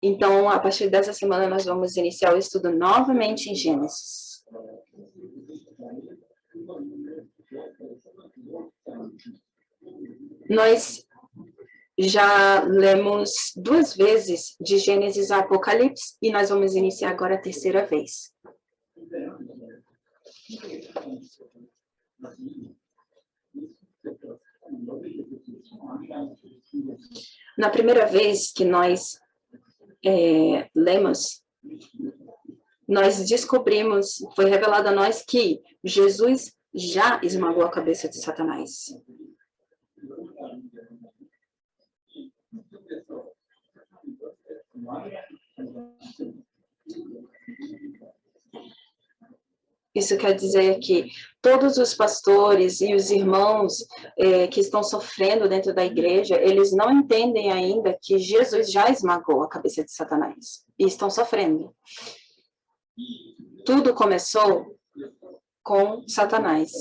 Então, a partir dessa semana, nós vamos iniciar o estudo novamente em Gênesis. Nós já lemos 2 vezes de Gênesis a Apocalipse e nós vamos iniciar agora a 3ª vez. Na primeira vez que nós lemos, nós descobrimos, foi revelado a nós que Jesus já esmagou a cabeça de Satanás. Isso quer dizer que todos os pastores e os irmãos que estão sofrendo dentro da igreja, eles não entendem ainda que Jesus já esmagou a cabeça de Satanás. E estão sofrendo. Tudo começou com Satanás.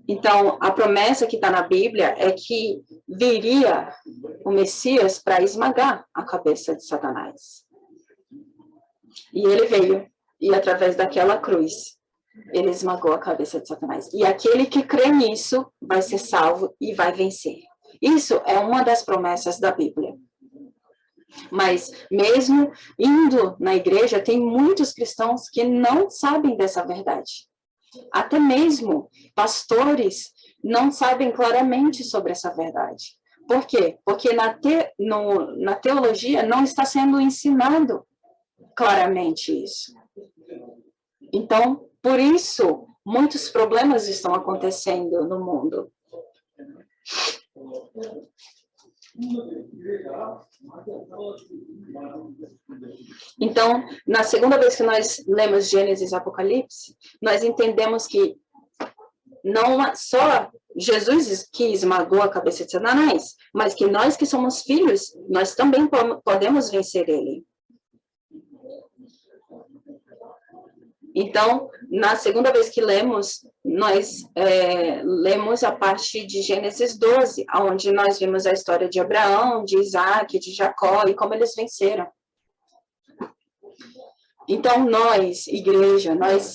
Então, a promessa que está na Bíblia é que viria o Messias para esmagar a cabeça de Satanás. E ele veio, e através daquela cruz, ele esmagou a cabeça de Satanás. E aquele que crê nisso vai ser salvo e vai vencer. Isso é uma das promessas da Bíblia. Mas, mesmo indo na igreja, tem muitos cristãos que não sabem dessa verdade. Até mesmo pastores não sabem claramente sobre essa verdade. Por quê? Porque na teologia não está sendo ensinado claramente isso. Então, por isso, muitos problemas estão acontecendo no mundo. Então, na segunda vez que nós lemos Gênesis e Apocalipse, nós entendemos que não é só Jesus que esmagou a cabeça de Satanás, mas que nós que somos filhos, nós também podemos vencer ele. Então, na segunda vez que lemos, nós lemos a parte de Gênesis 12, onde nós vimos a história de Abraão, de Isaac, de Jacó e como eles venceram. Então, nós, igreja, nós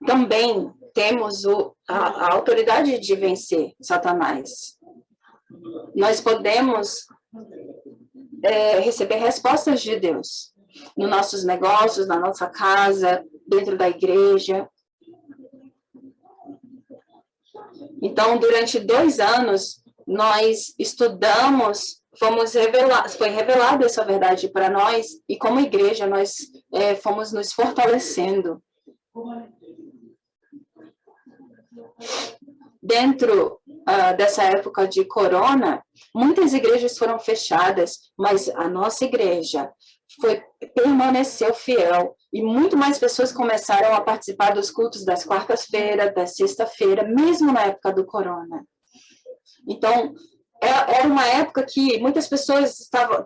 também temos a autoridade de vencer Satanás. Nós podemos receber respostas de Deus nos nossos negócios, na nossa casa, dentro da igreja. Então, durante 2 anos, nós estudamos, foi revelada essa verdade para nós, e como igreja, nós fomos nos fortalecendo. Dentro dessa época de corona, muitas igrejas foram fechadas, mas a nossa igreja permaneceu fiel e muito mais pessoas começaram a participar dos cultos das quartas-feiras, da sexta-feira, mesmo na época do corona. Então, era uma época que muitas pessoas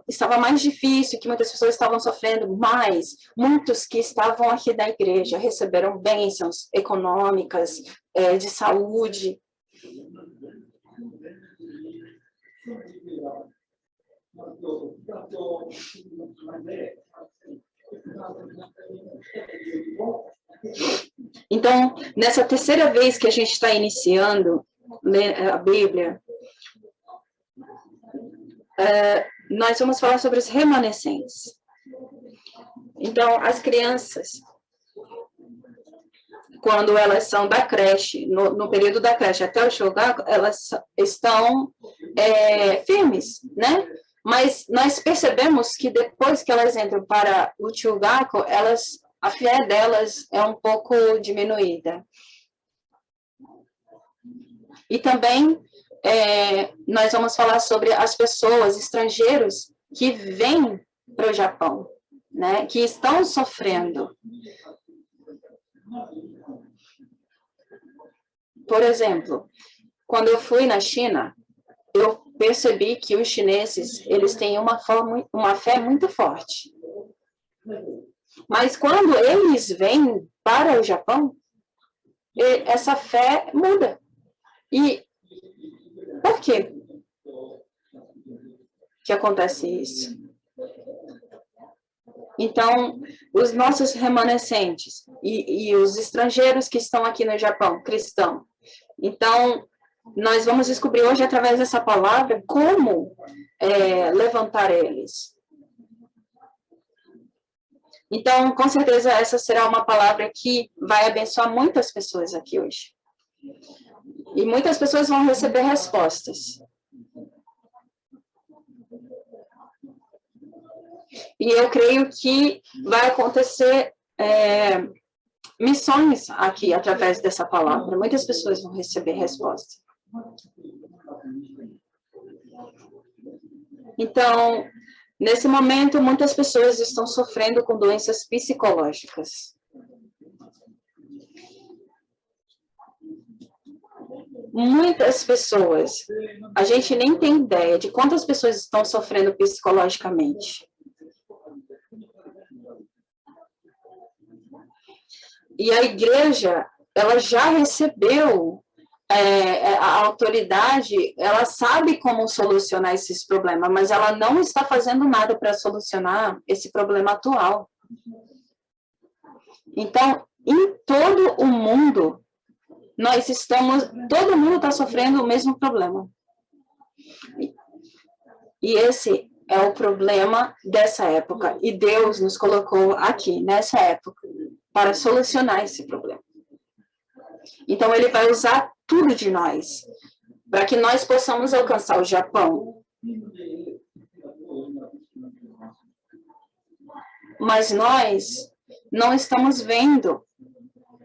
estava mais difícil, que muitas pessoas estavam sofrendo, mas muitos que estavam aqui da igreja receberam bênçãos econômicas, de saúde. Então, nessa 3ª vez que a gente está iniciando a Bíblia, nós vamos falar sobre os remanescentes. Então, as crianças, quando elas são da creche, no período da creche até o shogaku, elas estão firmes, né? Mas nós percebemos que depois que elas entram para o shogaku, a fé delas é um pouco diminuída. E também nós vamos falar sobre as pessoas, estrangeiros, que vêm para o Japão, né? Que estão sofrendo. Por exemplo, quando eu fui na China, eu percebi que os chineses, eles têm uma fé muito forte. Mas quando eles vêm para o Japão, essa fé muda. E por quê? que acontece isso. Então, os nossos remanescentes e os estrangeiros que estão aqui no Japão, cristão. Então, nós vamos descobrir hoje, através dessa palavra, como levantar eles. Então, com certeza, essa será uma palavra que vai abençoar muitas pessoas aqui hoje. E muitas pessoas vão receber respostas. E eu creio que vai acontecer missões aqui, através dessa palavra. Muitas pessoas vão receber resposta. Então, nesse momento, muitas pessoas estão sofrendo com doenças psicológicas. Muitas pessoas, a gente nem tem ideia de quantas pessoas estão sofrendo psicologicamente. E a igreja, ela já recebeu a autoridade, ela sabe como solucionar esses problemas, mas ela não está fazendo nada para solucionar esse problema atual. Então, em todo o mundo, todo mundo está sofrendo o mesmo problema. E esse é o problema dessa época. E Deus nos colocou aqui, nessa época, para solucionar esse problema. Então, ele vai usar tudo de nós, para que nós possamos alcançar o Japão. Mas nós não estamos vendo,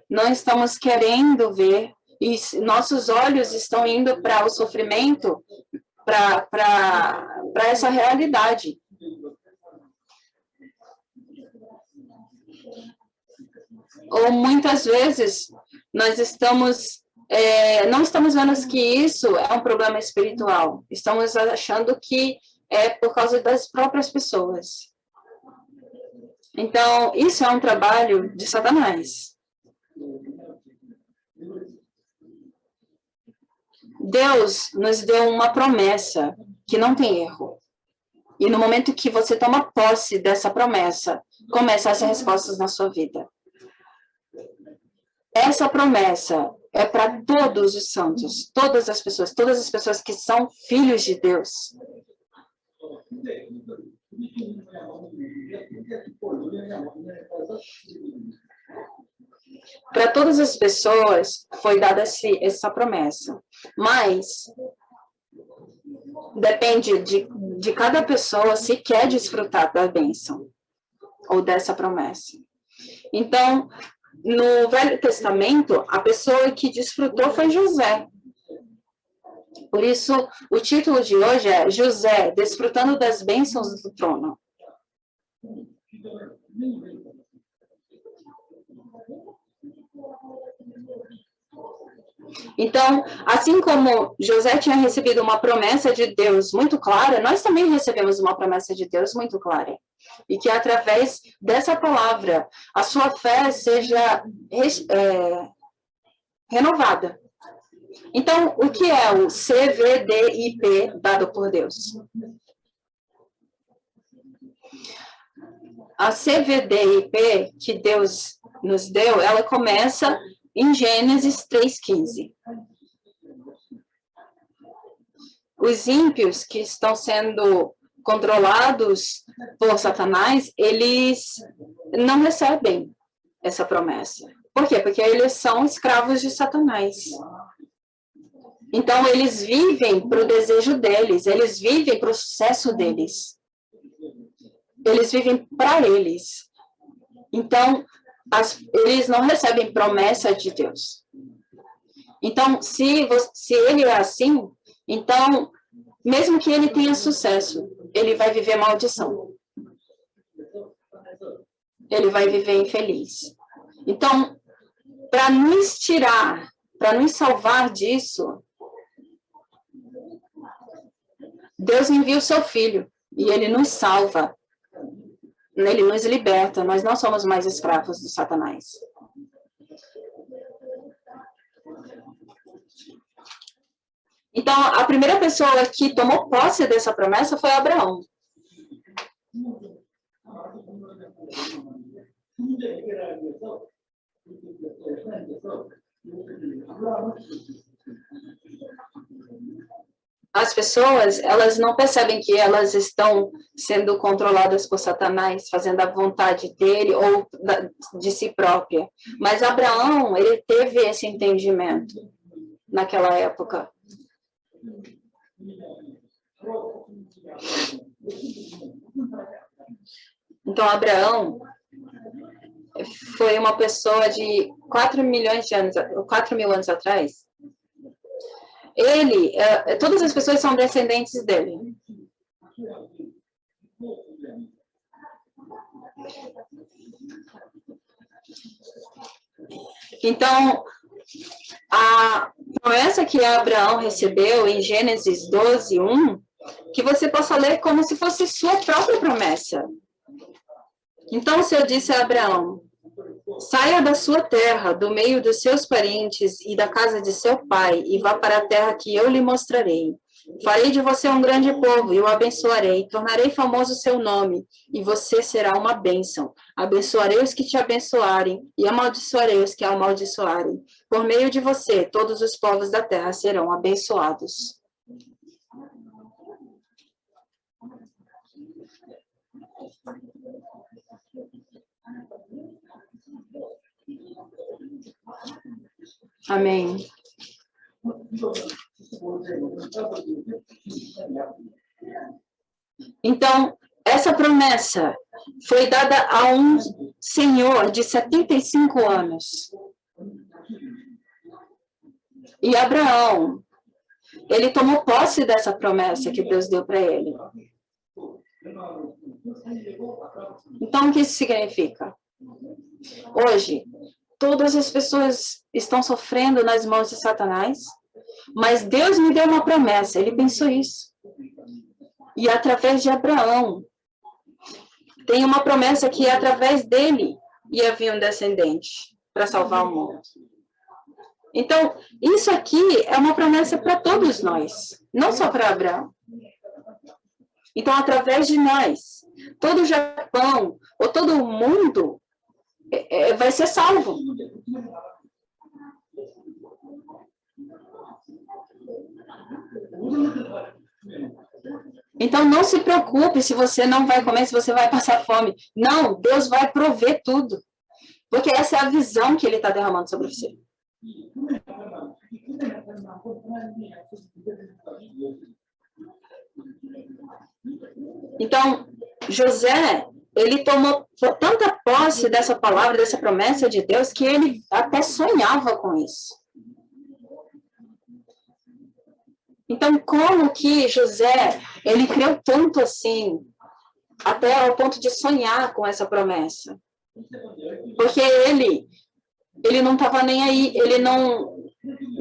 não estamos querendo ver, e nossos olhos estão indo para o sofrimento, para essa realidade. Ou muitas vezes nós não estamos vendo que isso é um problema espiritual. Estamos achando que é por causa das próprias pessoas. Então, isso é um trabalho de Satanás. Deus nos deu uma promessa que não tem erro. E no momento que você toma posse dessa promessa, começam as respostas na sua vida. Essa promessa é para todos os santos, todas as pessoas que são filhos de Deus. Para todas as pessoas foi dada essa promessa, mas depende de cada pessoa se quer desfrutar da bênção ou dessa promessa. Então, no Velho Testamento, a pessoa que desfrutou foi José. Por isso, o título de hoje é José, desfrutando das bênçãos do trono. Então, assim como José tinha recebido uma promessa de Deus muito clara, nós também recebemos uma promessa de Deus muito clara. E que através dessa palavra, a sua fé seja renovada. Então, o que é o CVDIP dado por Deus? A CVDIP que Deus nos deu, ela começa em Gênesis 3:15. Os ímpios que estão sendo controlados por Satanás, eles não recebem essa promessa. Por quê? Porque eles são escravos de Satanás. Então, eles vivem para o desejo deles, eles vivem para o sucesso deles. Eles vivem para eles. Então, eles não recebem promessa de Deus. Então, se ele é assim, então, mesmo que ele tenha sucesso, ele vai viver maldição. Ele vai viver infeliz. Então, para nos tirar, para nos salvar disso, Deus envia o seu Filho e ele nos salva. Ele nos liberta. Nós não somos mais escravos de Satanás. Então, a primeira pessoa que tomou posse dessa promessa foi Abraão. As pessoas, elas não percebem que elas estão sendo controladas por Satanás, fazendo a vontade dele ou de si própria. Mas Abraão, ele teve esse entendimento naquela época. Então, Abraão foi uma pessoa de 4 milhões de anos, 4 mil anos atrás. Ele, todas as pessoas são descendentes dele. Então, a promessa que Abraão recebeu em Gênesis 12, 1, que você possa ler como se fosse sua própria promessa. Então o Senhor disse a Abraão: saia da sua terra, do meio dos seus parentes e da casa de seu pai, e vá para a terra que eu lhe mostrarei. Farei de você um grande povo, e o abençoarei. Tornarei famoso o seu nome, e você será uma bênção. Abençoarei os que te abençoarem, e amaldiçoarei os que amaldiçoarem. Por meio de você, todos os povos da terra serão abençoados. Amém. Então, essa promessa foi dada a um senhor de 75 anos. E Abraão, ele tomou posse dessa promessa que Deus deu para ele. Então, o que isso significa? Hoje, todas as pessoas estão sofrendo nas mãos de Satanás, mas Deus me deu uma promessa, ele pensou isso. E através de Abraão, tem uma promessa que através dele ia vir um descendente para salvar o mundo. Então, isso aqui é uma promessa para todos nós, não só para Abraão. Então, através de nós, todo o Japão, ou todo o mundo, vai ser salvo. Então, não se preocupe se você não vai comer, se você vai passar fome. Não, Deus vai prover tudo. Porque essa é a visão que ele está derramando sobre você. Então, José, ele tomou tanta posse dessa palavra, dessa promessa de Deus, que ele até sonhava com isso. Então, como que José, ele creu tanto assim, até ao ponto de sonhar com essa promessa? Porque ele não estava nem aí, ele não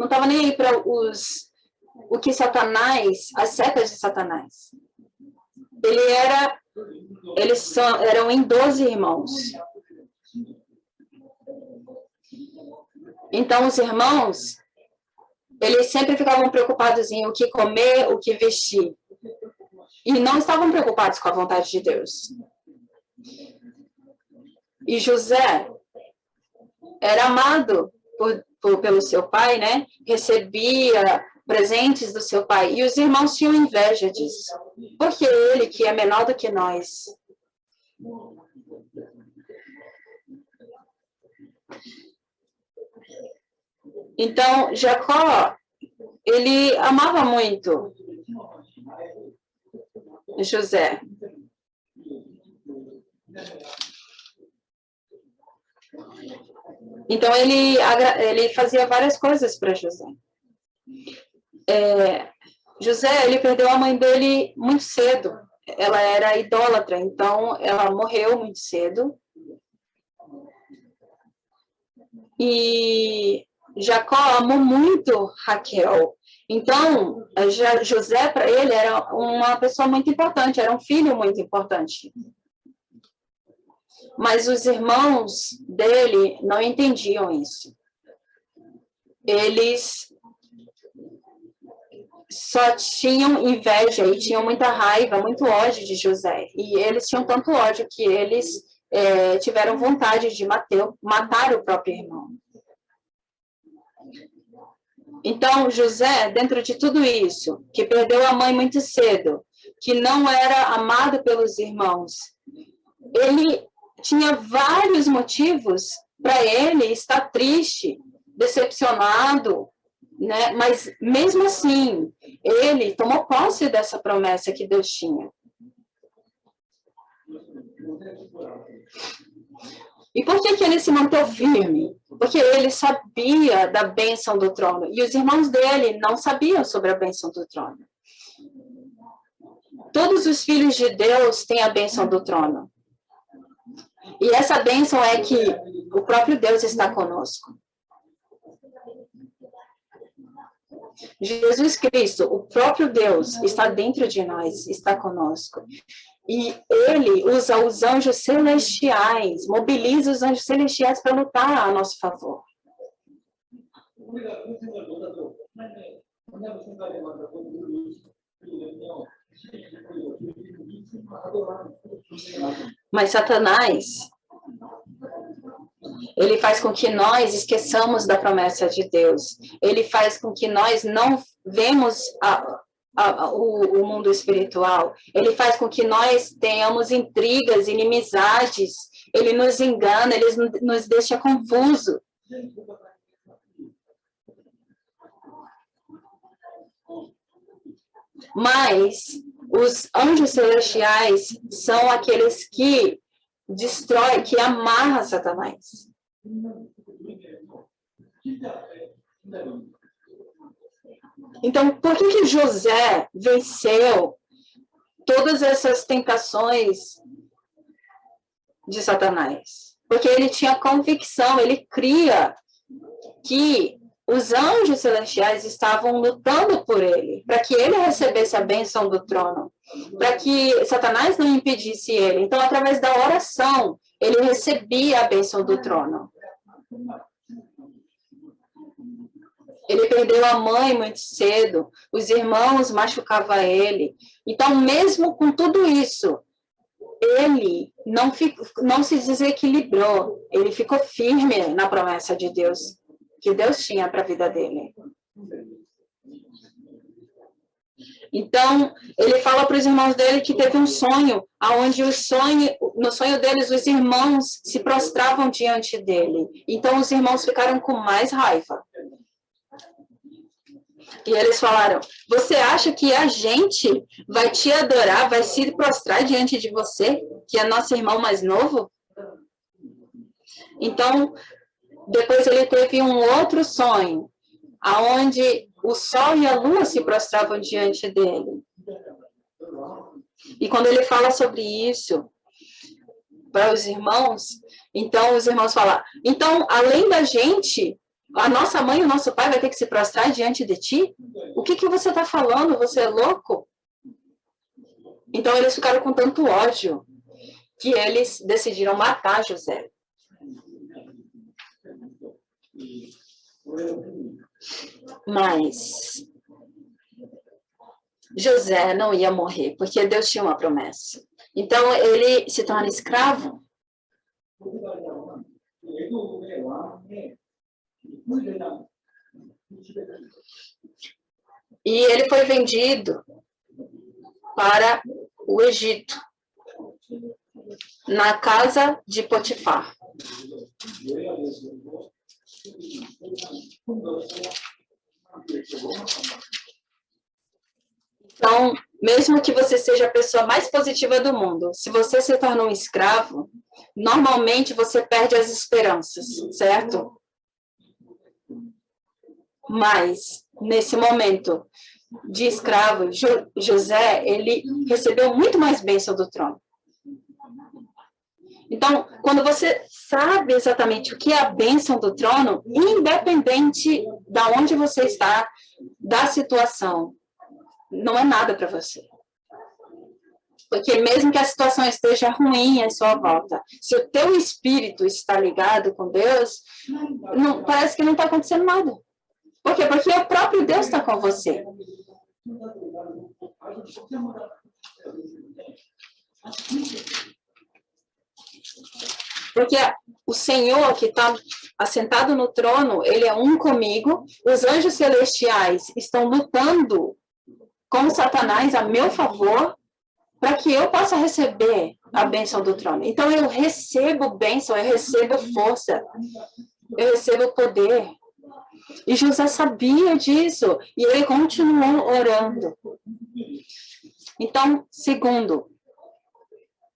estava nem aí para o que Satanás, as setas de Satanás. Eles eram em 12 irmãos. Então, os irmãos, eles sempre ficavam preocupados em o que comer, o que vestir. E não estavam preocupados com a vontade de Deus. E José era amado pelo seu pai, né? Recebia presentes do seu pai. E os irmãos tinham inveja disso. Porque ele, que é menor do que nós. Então, Jacó, ele amava muito José. Então, ele fazia várias coisas para José. José, ele perdeu a mãe dele muito cedo. Ela era idólatra, então ela morreu muito cedo. E Jacó amou muito Raquel. Então, José, para ele, era uma pessoa muito importante, era um filho muito importante. Mas os irmãos dele não entendiam isso. Eles só tinham inveja e tinham muita raiva, muito ódio de José. E eles tinham tanto ódio que eles tiveram vontade de matar o próprio irmão. Então, José, dentro de tudo isso, que perdeu a mãe muito cedo, que não era amado pelos irmãos, ele tinha vários motivos para ele estar triste, decepcionado, né? Mas mesmo assim, ele tomou posse dessa promessa que Deus tinha. E por que ele se manteve firme? Porque ele sabia da bênção do trono. E os irmãos dele não sabiam sobre a bênção do trono. Todos os filhos de Deus têm a bênção do trono. E essa bênção é que o próprio Deus está conosco. Jesus Cristo, o próprio Deus, está dentro de nós, está conosco. E ele usa os anjos celestiais, mobiliza os anjos celestiais para lutar a nosso favor. Mas Satanás, ele faz com que nós esqueçamos da promessa de Deus. Ele faz com que nós não vemos o mundo espiritual. Ele faz com que nós tenhamos intrigas, inimizades. Ele nos engana, ele nos deixa confuso. Mas os anjos celestiais são aqueles que destrói, que amarra Satanás. Então, por que José venceu todas essas tentações de Satanás? Porque ele tinha convicção, ele cria que os anjos celestiais estavam lutando por ele, para que ele recebesse a bênção do trono, para que Satanás não impedisse ele. Então, através da oração, ele recebia a bênção do trono. Ele perdeu a mãe muito cedo, os irmãos machucavam ele. Então, mesmo com tudo isso, ele não se desequilibrou, ele ficou firme na promessa de Deus, que Deus tinha para a vida dele. Então, ele fala para os irmãos dele que teve um sonho, onde no sonho deles, os irmãos se prostravam diante dele. Então, os irmãos ficaram com mais raiva. E eles falaram, você acha que a gente vai te adorar, vai se prostrar diante de você, que é nosso irmão mais novo? Então, depois ele teve um outro sonho, onde o sol e a lua se prostravam diante dele. E quando ele fala sobre isso para os irmãos, então os irmãos falam, então, além da gente, a nossa mãe e o nosso pai vai ter que se prostrar diante de ti? O que você está falando? Você é louco? Então, eles ficaram com tanto ódio que eles decidiram matar José. Mas José não ia morrer, porque Deus tinha uma promessa. Então, ele se torna escravo. E ele foi vendido para o Egito, na casa de Potifar. Então, mesmo que você seja a pessoa mais positiva do mundo, se você se torna um escravo, normalmente você perde as esperanças, certo? Mas, nesse momento de escravo, José, ele recebeu muito mais bênção do trono. Então, quando você sabe exatamente o que é a bênção do trono, independente de onde você está, da situação, não é nada para você. Porque mesmo que a situação esteja ruim à sua volta, se o teu espírito está ligado com Deus, parece que não está acontecendo nada. Por quê? Porque o próprio Deus está com você. Porque o Senhor que está assentado no trono, ele é um comigo. Os anjos celestiais estão lutando com Satanás a meu favor, para que eu possa receber a bênção do trono. Então, eu recebo bênção, eu recebo força, eu recebo poder. E José sabia disso, e ele continuou orando. Então, segundo,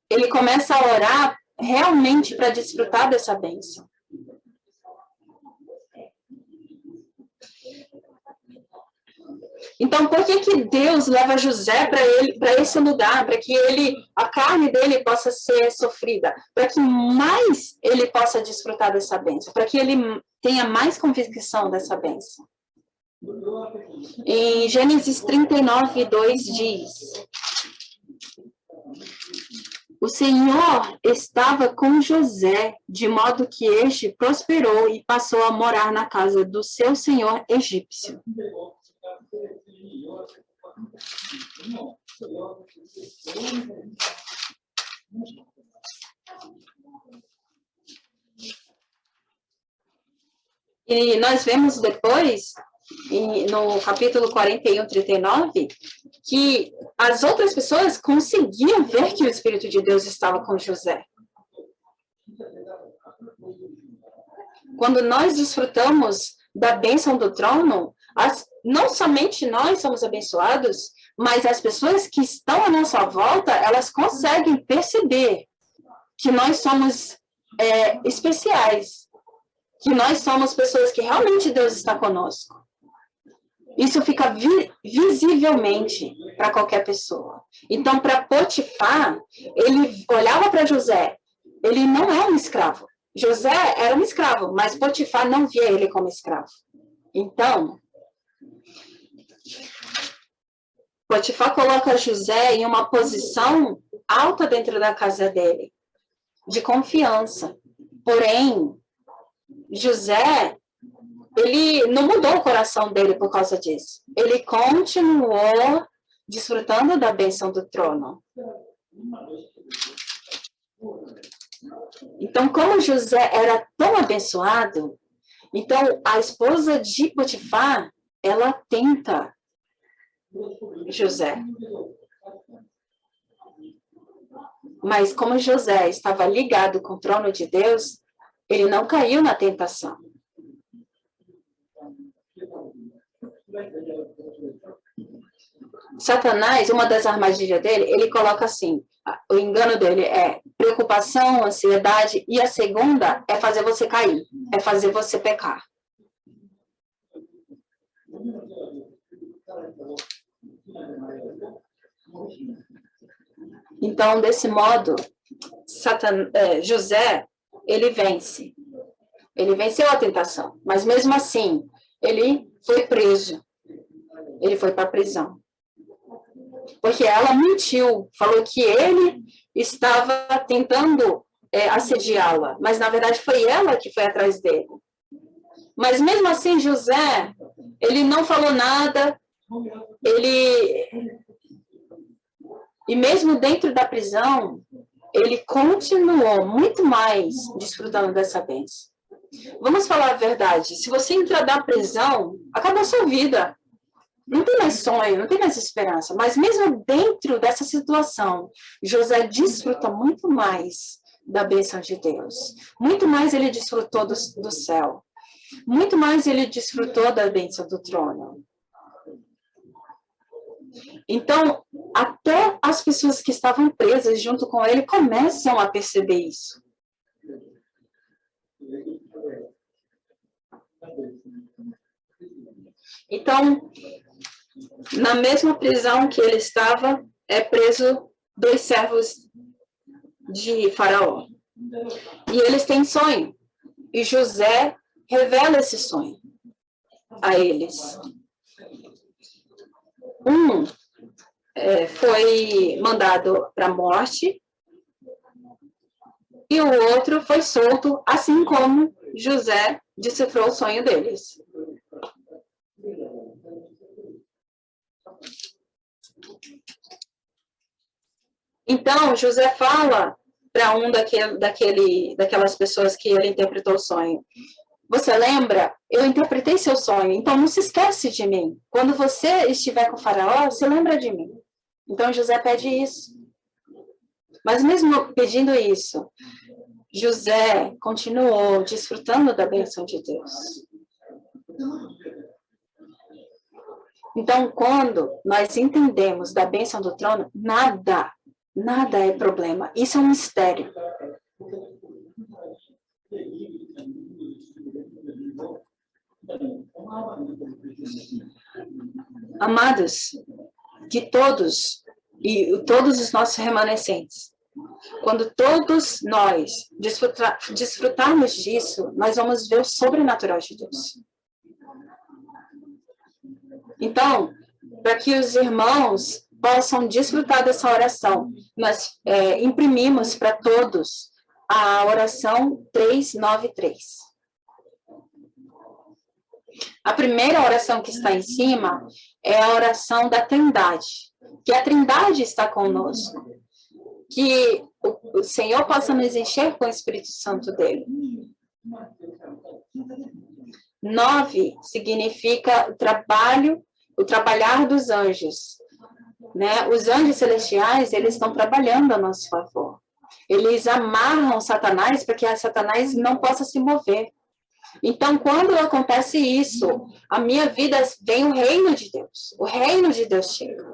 ele começa a orar realmente para desfrutar dessa bênção. Então, por que Deus leva José para esse lugar, para que a carne dele possa ser sofrida, para que mais ele possa desfrutar dessa bênção, para que ele tenha mais convicção dessa bênção? Em Gênesis 39, 2 diz: o Senhor estava com José, de modo que este prosperou e passou a morar na casa do seu senhor egípcio. E nós vemos depois, no capítulo 41, 39, que as outras pessoas conseguiam ver que o Espírito de Deus estava com José. Quando nós desfrutamos da bênção do trono, não somente nós somos abençoados, mas as pessoas que estão à nossa volta, elas conseguem perceber que nós somos especiais, que nós somos pessoas que realmente Deus está conosco. Isso fica visivelmente para qualquer pessoa. Então, para Potifar, ele olhava para José, ele não é um escravo. José era um escravo, mas Potifar não via ele como escravo. Então, Potifar coloca José em uma posição alta dentro da casa dele, de confiança. Porém, José, ele não mudou o coração dele por causa disso. Ele continuou desfrutando da bênção do trono. Então, como José era tão abençoado, então a esposa de Potifar, ela tenta José. Mas como José estava ligado com o trono de Deus, ele não caiu na tentação. Satanás, uma das armadilhas dele, ele coloca assim, o engano dele é preocupação, ansiedade, e a segunda é fazer você cair, é fazer você pecar. Então, desse modo, José, ele vence. Ele venceu a tentação, mas mesmo assim, ele foi preso. Ele foi para a prisão. Porque ela mentiu, falou que ele estava tentando assediá-la, mas na verdade foi ela que foi atrás dele. Mas mesmo assim, José, ele não falou nada, e mesmo dentro da prisão, ele continuou muito mais desfrutando dessa bênção. Vamos falar a verdade, se você entrar da prisão, acabou a sua vida. Não tem mais sonho, não tem mais esperança. Mas mesmo dentro dessa situação, José desfruta muito mais da bênção de Deus. Muito mais ele desfrutou do céu. Muito mais ele desfrutou da bênção do trono. Então, até as pessoas que estavam presas junto com ele começam a perceber isso. Então, na mesma prisão que ele estava, preso 2 servos de Faraó. E eles têm sonho. E José revela esse sonho a eles. Um foi mandado para a morte e o outro foi solto, assim como José decifrou o sonho deles. Então, José fala para daquelas pessoas que ele interpretou o sonho. Você lembra? Eu interpretei seu sonho, então não se esquece de mim. Quando você estiver com o faraó, você lembra de mim. Então, José pede isso. Mas mesmo pedindo isso, José continuou desfrutando da bênção de Deus. Então, quando nós entendemos da bênção do trono, nada é problema. Isso é um mistério. Amados, que todos os nossos remanescentes, quando todos nós desfrutarmos disso, nós vamos ver o sobrenatural de Deus. Então, para que os irmãos possam desfrutar dessa oração, nós imprimimos para todos a oração 393. A primeira oração que está em cima é a oração da Trindade, que a Trindade está conosco, que o Senhor possa nos encher com o Espírito Santo dele. 9 significa o trabalhar dos anjos. Né? Os anjos celestiais, eles estão trabalhando a nosso favor. Eles amarram Satanás para que Satanás não possa se mover. Então, quando acontece isso, a minha vida vem o reino de Deus. O reino de Deus chega.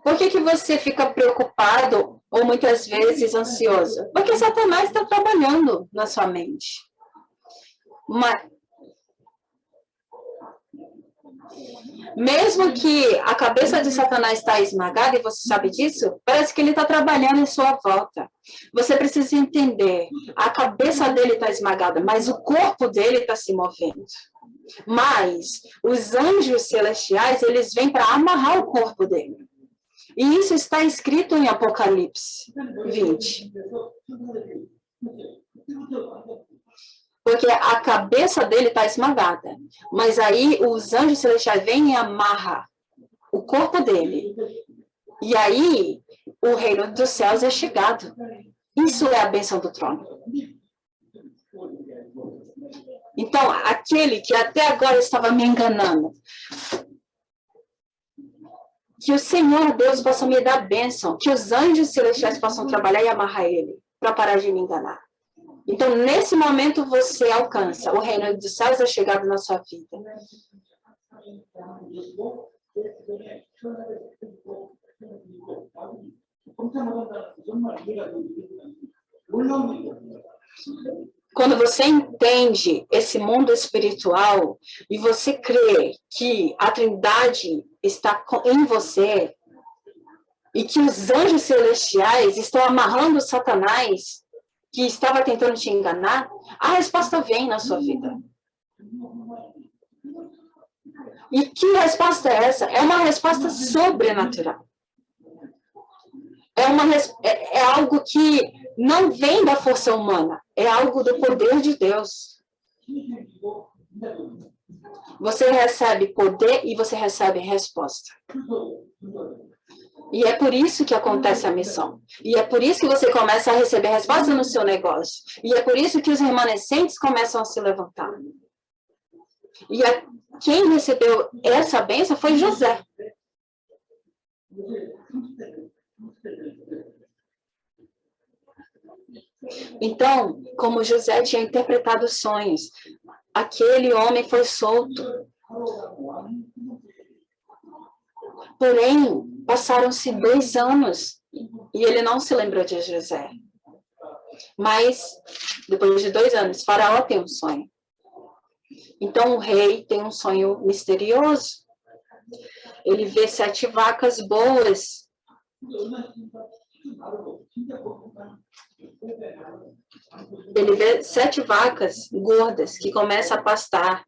Por que você fica preocupado ou muitas vezes ansioso? Porque Satanás está trabalhando na sua mente. Mas, mesmo que a cabeça de Satanás está esmagada, e você sabe disso, parece que ele está trabalhando em sua volta. Você precisa entender, a cabeça dele está esmagada, mas o corpo dele está se movendo. Mas os anjos celestiais, eles vêm para amarrar o corpo dele. E isso está escrito em Apocalipse 20. Porque a cabeça dele está esmagada. Mas aí os anjos celestiais vêm e amarram o corpo dele. E aí o reino dos céus é chegado. Isso é a bênção do trono. Então, aquele que até agora estava me enganando, que o Senhor Deus possa me dar bênção, que os anjos celestiais possam trabalhar e amarrar ele, para parar de me enganar. Então, nesse momento, você alcança o reino dos céus é chegado na sua vida. Quando você entende esse mundo espiritual e você crê que a Trindade está em você e que os anjos celestiais estão amarrando Satanás, que estava tentando te enganar, a resposta vem na sua vida. E que resposta é essa? É uma resposta sobrenatural. É algo que não vem da força humana, é algo do poder de Deus. Você recebe poder e você recebe resposta. E é por isso que acontece a missão. E é por isso que você começa a receber resposta no seu negócio. E é por isso que os remanescentes começam a se levantar. E quem recebeu essa bênção foi José. Então, como José tinha interpretado os sonhos, aquele homem foi solto. Porém, passaram-se 2 anos e ele não se lembrou de José. Mas, depois de 2 anos, Faraó tem um sonho. Então, o rei tem um sonho misterioso. Ele vê 7 vacas boas. Ele vê 7 vacas gordas que começam a pastar.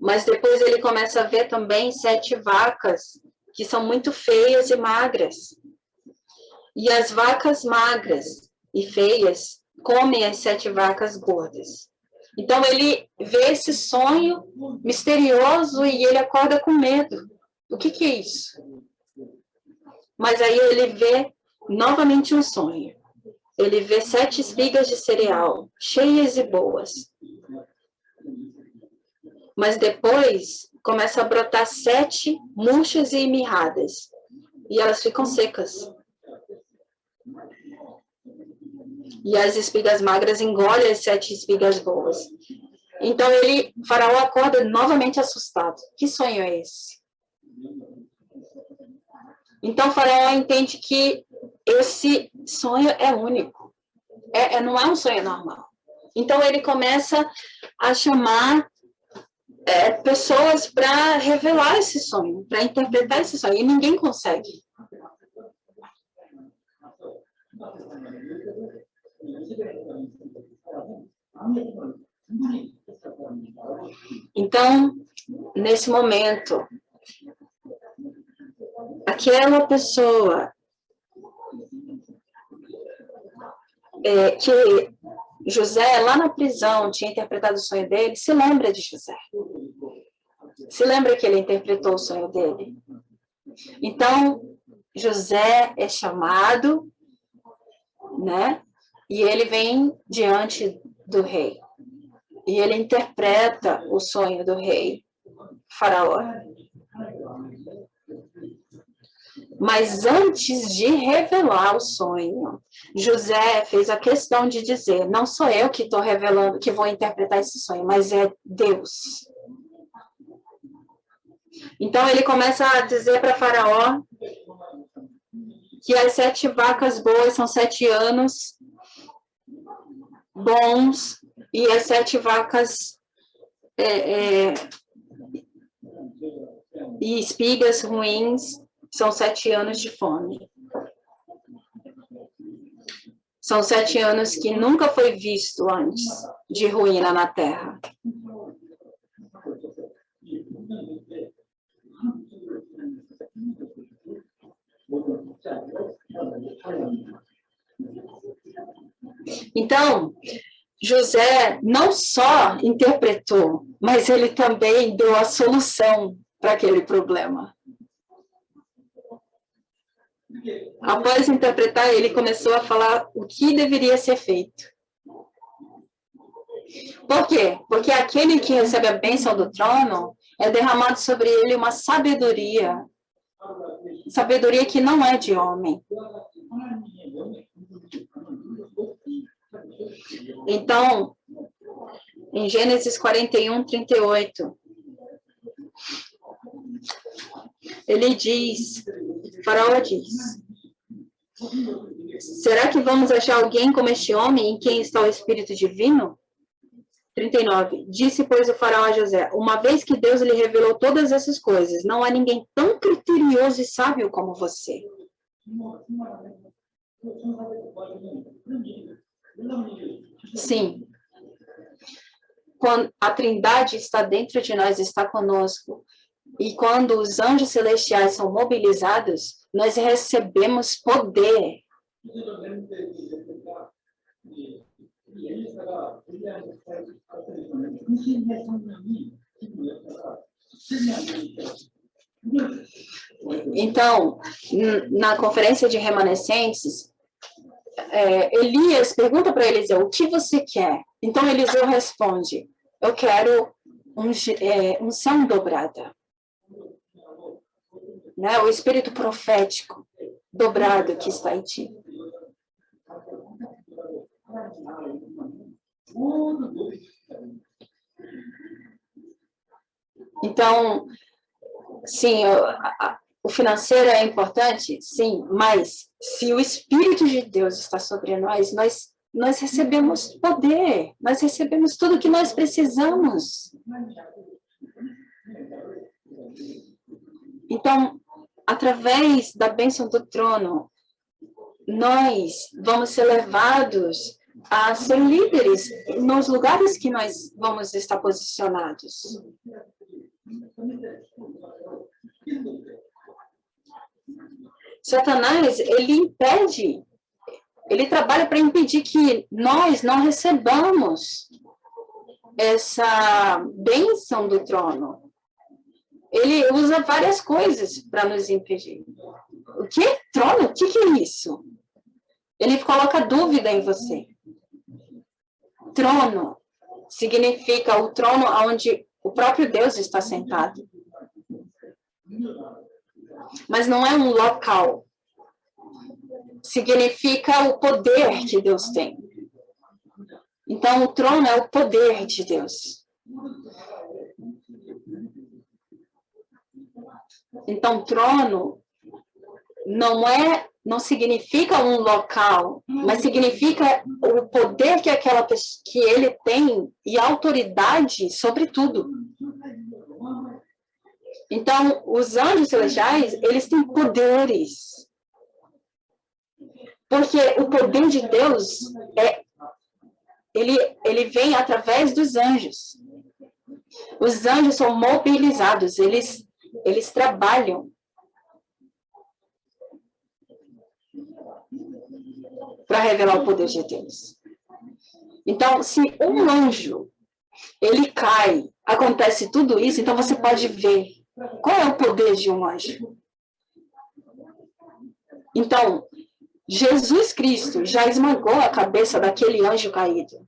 Mas depois ele começa a ver também 7 vacas que são muito feias e magras. E as vacas magras e feias comem as 7 vacas gordas. Então ele vê esse sonho misterioso e ele acorda com medo. O que é isso? Mas aí ele vê novamente um sonho. Ele vê 7 espigas de cereal, cheias e boas. Mas depois começa a brotar 7 murchas e mirradas. E elas ficam secas. E as espigas magras engolem as 7 espigas boas. Então Faraó acorda novamente assustado. Que sonho é esse? Então Faraó entende que esse sonho é único. Não é um sonho normal. Então ele começa a chamar pessoas para revelar esse sonho, para interpretar esse sonho. E ninguém consegue. Então, nesse momento, aquela pessoa que José, lá na prisão, tinha interpretado o sonho dele, se lembra de José. Se lembra que ele interpretou o sonho dele. Então, José é chamado, né? E ele vem diante do rei. E ele interpreta o sonho do rei Faraó. Mas antes de revelar o sonho, José fez a questão de dizer, não sou eu que estou revelando, que vou interpretar esse sonho, mas é Deus. Então ele começa a dizer para Faraó que as 7 vacas boas são 7 anos bons e as 7 vacas e espigas ruins são 7 anos de fome. São 7 anos que nunca foi visto antes de ruína na terra. Então, José não só interpretou, mas ele também deu a solução para aquele problema. Após interpretar, ele começou a falar o que deveria ser feito. Por quê? Porque aquele que recebe a bênção do trono é derramado sobre ele uma sabedoria. Sabedoria que não é de homem. Então, em Gênesis 41, 38, ele diz, Faraó diz, será que vamos achar alguém como este homem em quem está o Espírito Divino? 39, disse, pois, o Faraó a José, uma vez que Deus lhe revelou todas essas coisas, não há ninguém tão criterioso e sábio como você. Sim. Quando a Trindade está dentro de nós, está conosco, e quando os anjos celestiais são mobilizados, nós recebemos poder. Então, na conferência de remanescentes, Elias pergunta para Eliseu, o que você quer? Então Eliseu responde, eu quero unção dobrada. Né? O espírito profético dobrado que está em ti. Então, sim, o financeiro é importante, sim, mas se o Espírito de Deus está sobre nós, nós recebemos poder, nós recebemos tudo o que nós precisamos. Então, através da bênção do trono, nós vamos ser levados a ser líderes nos lugares que nós vamos estar posicionados. Satanás, ele trabalha para impedir que nós não recebamos essa bênção do trono. Ele usa várias coisas para nos impedir. O quê? Trono? O que é isso? Ele coloca dúvida em você. Trono significa o trono onde o próprio Deus está sentado. Mas não é um local. Significa o poder que Deus tem. Então, o trono é o poder de Deus. Então, trono não significa um local, mas significa o poder que aquela pessoa, que ele tem e autoridade sobre tudo. Então, os anjos celestiais, eles têm poderes. Porque o poder de Deus ele vem através dos anjos. Os anjos são mobilizados, eles trabalham para revelar o poder de Deus. Então, se um anjo, ele cai, acontece tudo isso, então você pode ver qual é o poder de um anjo. Então, Jesus Cristo já esmagou a cabeça daquele anjo caído.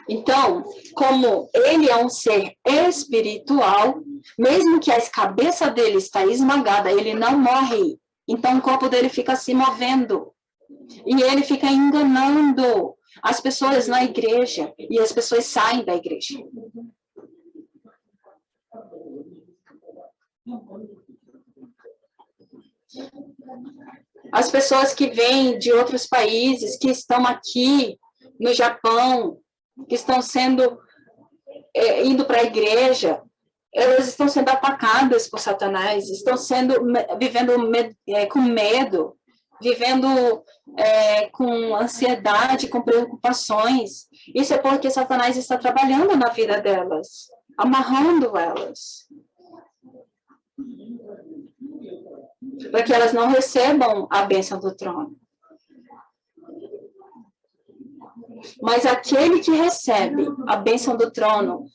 Então, como ele é um ser espiritual, mesmo que a cabeça dele está esmagada, ele não morre. Então, o corpo dele fica se movendo. E ele fica enganando as pessoas na igreja. E as pessoas saem da igreja. As pessoas que vêm de outros países, que estão aqui no Japão, que estão indo para a igreja, elas estão sendo atacadas por Satanás, estão vivendo com medo, vivendo com ansiedade, com preocupações. Isso é porque Satanás está trabalhando na vida delas, amarrando elas, para que elas não recebam a bênção do trono. Mas aquele que recebe a bênção do trono,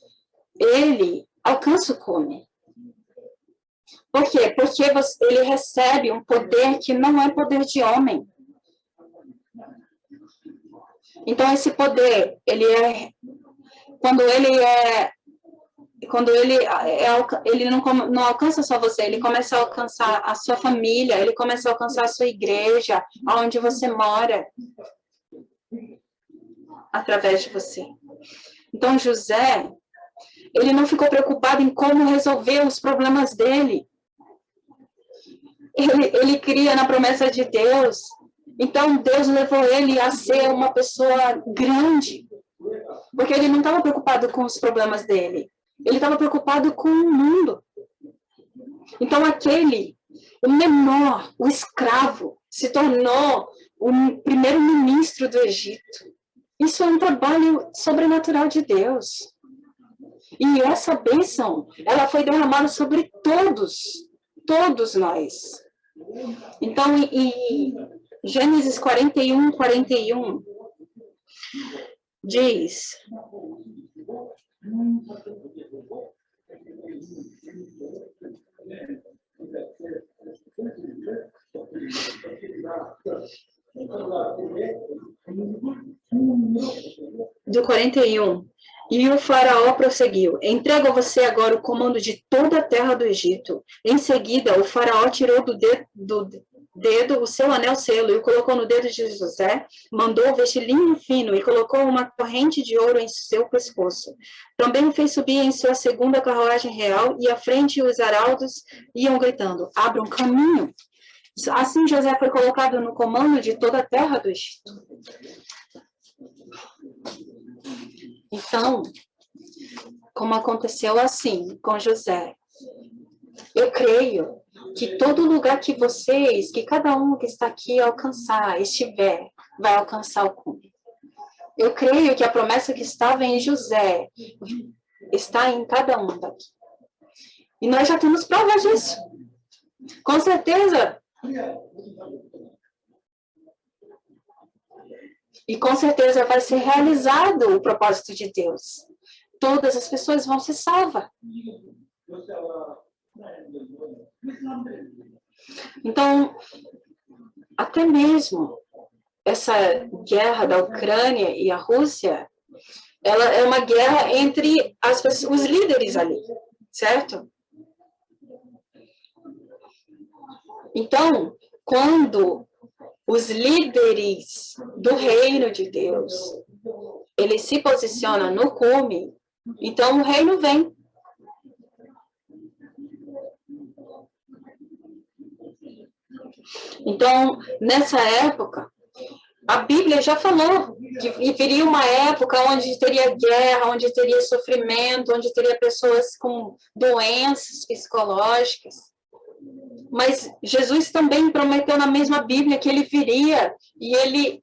ele alcança o cume. Por quê? Porque ele recebe um poder que não é poder de homem. Então, esse poder, ele não alcança só você, ele começa a alcançar a sua família, ele começa a alcançar a sua igreja, onde você mora, através de você. Então, José, ele não ficou preocupado em como resolver os problemas dele. Ele cria na promessa de Deus. Então, Deus levou ele a ser uma pessoa grande. Porque ele não estava preocupado com os problemas dele. Ele estava preocupado com o mundo. Então, o menor, o escravo, se tornou o primeiro-ministro do Egito. Isso é um trabalho sobrenatural de Deus. E essa bênção, ela foi derramada sobre todos nós. Então, em Gênesis 41, diz... Do 41. E o faraó prosseguiu: entrego a você agora o comando de toda a terra do Egito. Em seguida, o faraó tirou do dedo o seu anel selo e o colocou no dedo de José, mandou vestir linho fino e colocou uma corrente de ouro em seu pescoço. Também o fez subir em sua segunda carruagem real e à frente os arautos iam gritando: abra um caminho. Assim José foi colocado no comando de toda a terra do Egito. Então, como aconteceu assim com José, eu creio que todo lugar que cada um que está aqui estiver, vai alcançar o cume. Eu creio que a promessa que estava em José está em cada um daqui. E nós já temos provas disso. Com certeza. E com certeza vai ser realizado o propósito de Deus. todas as pessoas vão ser salvas. Então, até mesmo essa guerra da Ucrânia e a Rússia, ela é uma guerra entre os líderes ali, certo? Então, quando os líderes do reino de Deus, eles se posicionam no cume, então o reino vem. Então, nessa época, a Bíblia já falou que viria uma época onde teria guerra, onde teria sofrimento, onde teria pessoas com doenças psicológicas. Mas Jesus também prometeu na mesma Bíblia que ele viria e ele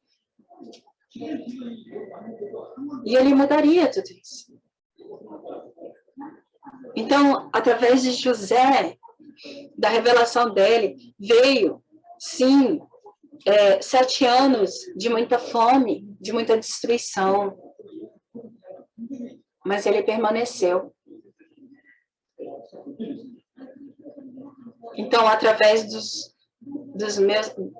mudaria tudo isso. Então, através de José, da revelação dele, veio, sim, 7 anos de muita fome, de muita destruição. Mas ele permaneceu. Então, através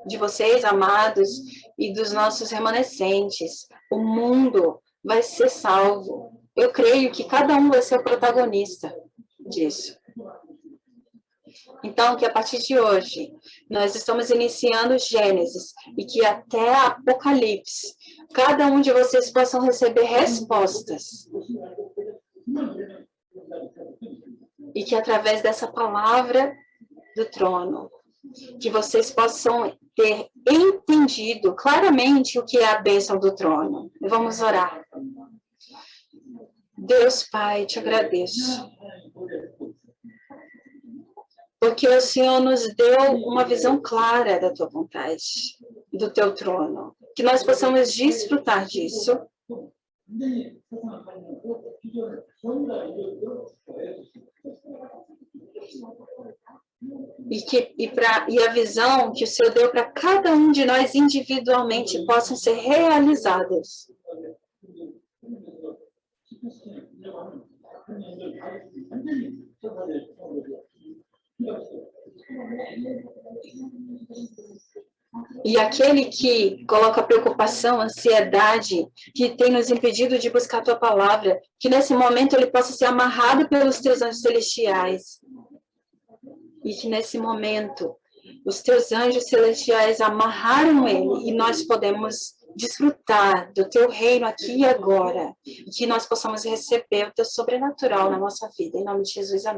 de vocês, amados, e dos nossos remanescentes, o mundo vai ser salvo. Eu creio que cada um vai ser o protagonista disso. Então, que a partir de hoje, nós estamos iniciando Gênesis e que até Apocalipse, cada um de vocês possam receber respostas. E que através dessa palavra do trono, que vocês possam ter entendido claramente o que é a bênção do trono. Vamos orar. Deus Pai, te agradeço. Porque o Senhor nos deu uma visão clara da tua vontade, do teu trono. Que nós possamos desfrutar disso. E a visão que o Senhor deu para cada um de nós individualmente possam ser realizadas. E aquele que coloca preocupação, ansiedade, que tem nos impedido de buscar a tua palavra, que nesse momento ele possa ser amarrado pelos teus anjos celestiais. E que nesse momento os teus anjos celestiais amarraram ele e nós podemos desfrutar do teu reino aqui e agora. E que nós possamos receber o teu sobrenatural na nossa vida. Em nome de Jesus, amém.